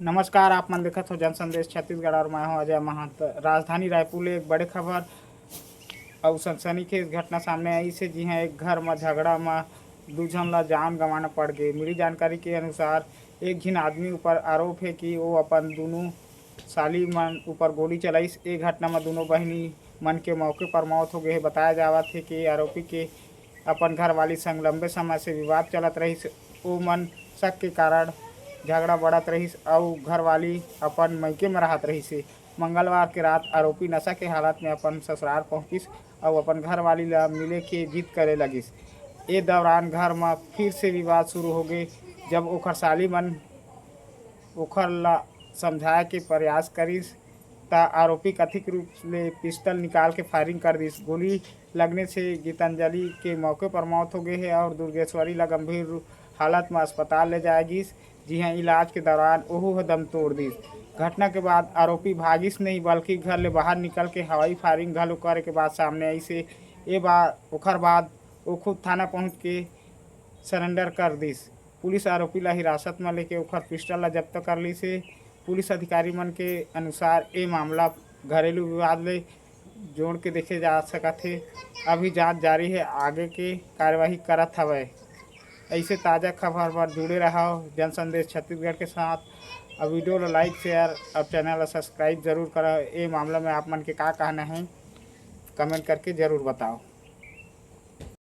नमस्कार, आप मन देखत हो जन संदेश छत्तीसगढ़ और मैं हूं अजय महंत। राजधानी रायपुर ले एक बड़े खबर और सनसनीखेज घटना सामने आई से जिहां एक घर में झगड़ा में दू झन ला जान गंवाना पड़ गए। मिली जानकारी के अनुसार एक झिन आदमी ऊपर आरोप है कि वो अपन दोनों साली मन ऊपर गोली चलाइस। ए घटना में दोनों बहनी मन के मौके पर मौत हो गए। बताया जावत है कि आरोपी के अपन घर वाली संग लंबे समय से विवाद चलत रहिस। ओ मन शक के कारण झगड़ा बढ़त रहिस और घरवाली अपन मइके में रहत रहिस। मंगलवार के रात आरोपी नशा के हालत में अपन ससुराल पहुंचिस और अपन घरवाली ला मिले के जिद करे लगिस। ए दौरान घर में फिर से विवाद शुरू हो गए। जब ओखर साली मन ओखर ला समझाए के प्रयास करिस ता आरोपी कथित रूप से पिस्टल निकाल के फायरिंग कर दिस। गोली लगने से गीतांजलि के मौके पर मौत हो गई है और दुर्गेश्वरी ला गंभीर हालत में अस्पताल ले जाए गिस। जी हाँ, इलाज के दौरान ओहू दम तोड़ दिस। घटना के बाद आरोपी भागिस नहीं बल्कि घर ले बाहर निकल के हवाई फायरिंग घलो करे के बाद सामने आई से ए बार ओखर बाद वो खुद थाना पहुंच के सरेंडर कर दिस। पुलिस आरोपी ला हिरासत में लेके ओखर पिस्टल ला जब्त कर ली से। पुलिस अधिकारी मन के अनुसार ए मामला घरेलू विवाद ले जोड़ के देखे जा सकत है। अभी जांच जारी है, आगे के कार्यवाही करत हवय। ऐसे ताज़ा खबर पर जुड़े रहो जन संदेश छत्तीसगढ़ के साथ। और वीडियो ला लाइक शेयर और चैनल ला सब्सक्राइब जरूर करो। ये मामला में आप मन के का कहना है कमेंट करके ज़रूर बताओ।